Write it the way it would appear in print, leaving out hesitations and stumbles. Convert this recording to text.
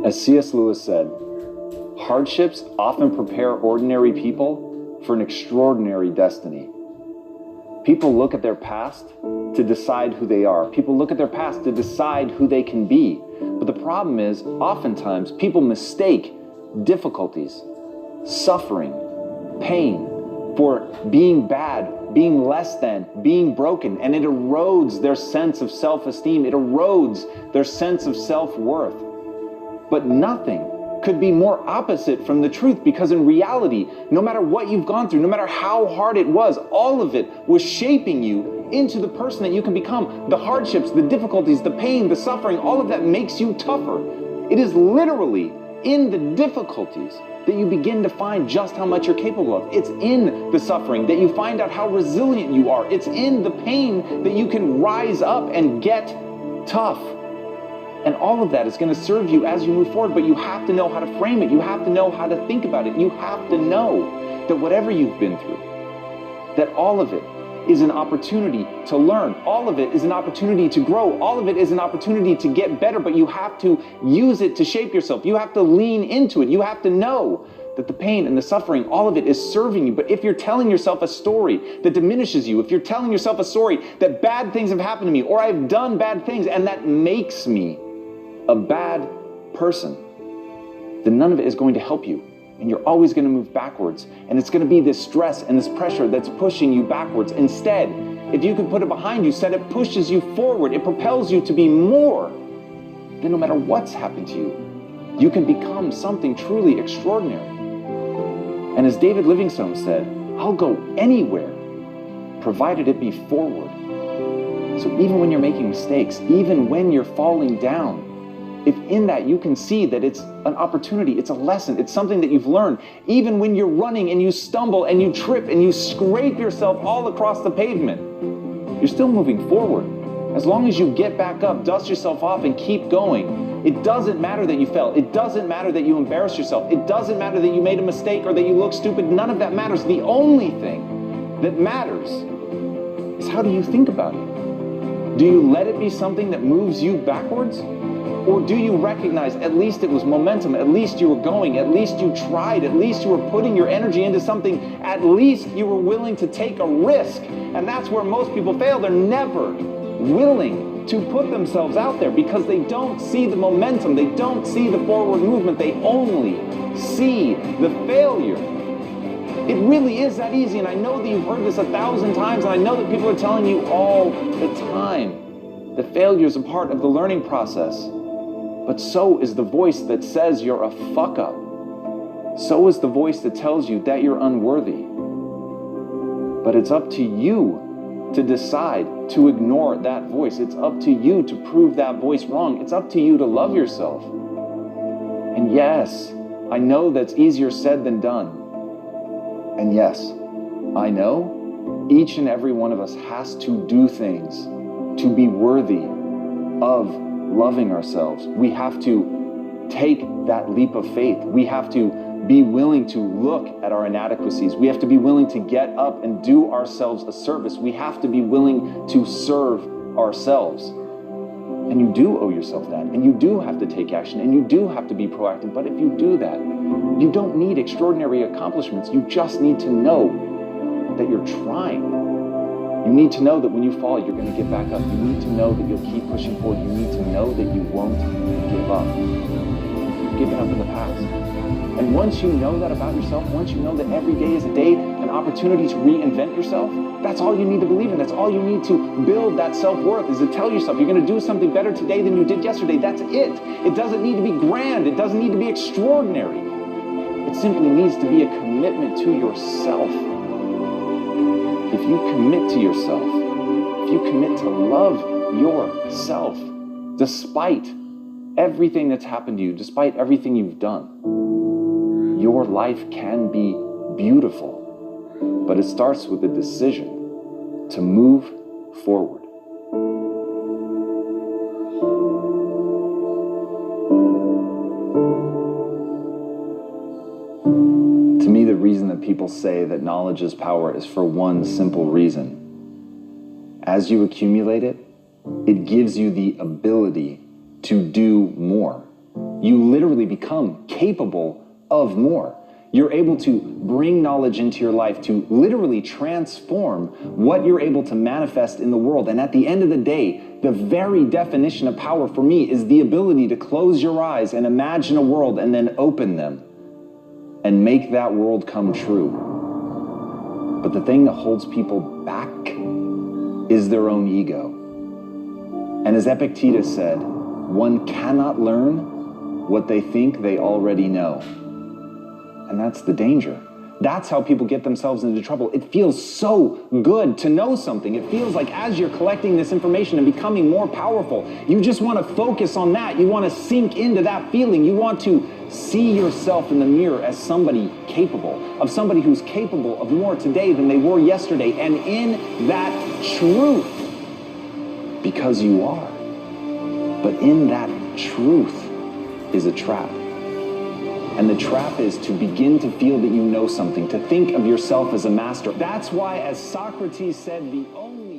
As C.S. Lewis said, hardships often prepare ordinary people for an extraordinary destiny. People look at their past to decide who they are. People look at their past to decide who they can be. But the problem is, oftentimes, people mistake difficulties, suffering, pain for being bad, being less than, being broken, and it erodes their sense of self-esteem. It erodes their sense of self-worth. But nothing could be more opposite from the truth, because in reality, no matter what you've gone through, no matter how hard it was, all of it was shaping you into the person that you can become. The hardships, the difficulties, the pain, the suffering, all of that makes you tougher. It is literally in the difficulties that you begin to find just how much you're capable of. It's in the suffering that you find out how resilient you are. It's in the pain that you can rise up and get tough. And all of that is going to serve you as you move forward, but you have to know how to frame it. You have to know how to think about it. You have to know that whatever you've been through, that all of it is an opportunity to learn. All of it is an opportunity to grow. All of it is an opportunity to get better, but you have to use it to shape yourself. You have to lean into it. You have to know that the pain and the suffering, all of it is serving you. But if you're telling yourself a story that diminishes you, if you're telling yourself a story that bad things have happened to me, or I've done bad things and that makes me a bad person, then none of it is going to help you. And you're always going to move backwards. And it's going to be this stress and this pressure that's pushing you backwards. Instead, if you can put it behind you, instead it pushes you forward. It propels you to be more. Then no matter what's happened to you, you can become something truly extraordinary. And as David Livingstone said, I'll go anywhere, provided it be forward. So even when you're making mistakes, even when you're falling down, if in that you can see that it's an opportunity, it's a lesson, it's something that you've learned, even when you're running and you stumble and you trip and you scrape yourself all across the pavement, you're still moving forward. As long as you get back up, dust yourself off and keep going, it doesn't matter that you fell. It doesn't matter that you embarrassed yourself. It doesn't matter that you made a mistake or that you look stupid. None of that matters. The only thing that matters is how do you think about it? Do you let it be something that moves you backwards? Or do you recognize at least it was momentum, at least you were going, at least you tried, at least you were putting your energy into something, at least you were willing to take a risk? And that's where most people fail. They're never willing to put themselves out there because they don't see the momentum, they don't see the forward movement, they only see the failure. It really is that easy, and I know that you've heard this 1,000 times, and I know that people are telling you all the time that failure is a part of the learning process. But so is the voice that says you're a fuck up. So is the voice that tells you that you're unworthy. But it's up to you to decide to ignore that voice. It's up to you to prove that voice wrong. It's up to you to love yourself. And yes, I know that's easier said than done. And yes, I know each and every one of us has to do things to be worthy of loving ourselves. We have to take that leap of faith. We have to be willing to look at our inadequacies. We have to be willing to get up and do ourselves a service. We have to be willing to serve ourselves. And you do owe yourself that. And you do have to take action. And you do have to be proactive. But if you do that, you don't need extraordinary accomplishments. You just need to know that you're trying. You need to know that when you fall, you're going to get back up. You need to know that you'll keep pushing forward. You need to know that you won't give up. You've given up in the past. And once you know that about yourself, once you know that every day is a day, an opportunity to reinvent yourself, that's all you need to believe in. That's all you need to build that self-worth, is to tell yourself you're going to do something better today than you did yesterday. That's it. It doesn't need to be grand. It doesn't need to be extraordinary. It simply needs to be a commitment to yourself. If you commit to yourself, if you commit to love yourself, despite everything that's happened to you, despite everything you've done, your life can be beautiful. But it starts with a decision to move forward. To me, the reason that people say that knowledge is power is for one simple reason. As you accumulate it, it gives you the ability to do more. you literally become capable of more. You're able to bring knowledge into your life to literally transform what you're able to manifest in the world. And at the end of the day, the very definition of power for me is the ability to close your eyes and imagine a world and then open them and make that world come true. But the thing that holds people back is their own ego. And as Epictetus said, one cannot learn what they think they already know. And that's the danger. That's how people get themselves into trouble. It feels so good to know something. It feels like as you're collecting this information and becoming more powerful, you just want to focus on that. You want to sink into that feeling. You want to see yourself in the mirror as somebody capable, of somebody who's capable of more today than they were yesterday. And in that truth, because you are, but in that truth is a trap. And the trap is to begin to feel that you know something, to think of yourself as a master. That's why, as Socrates said, the only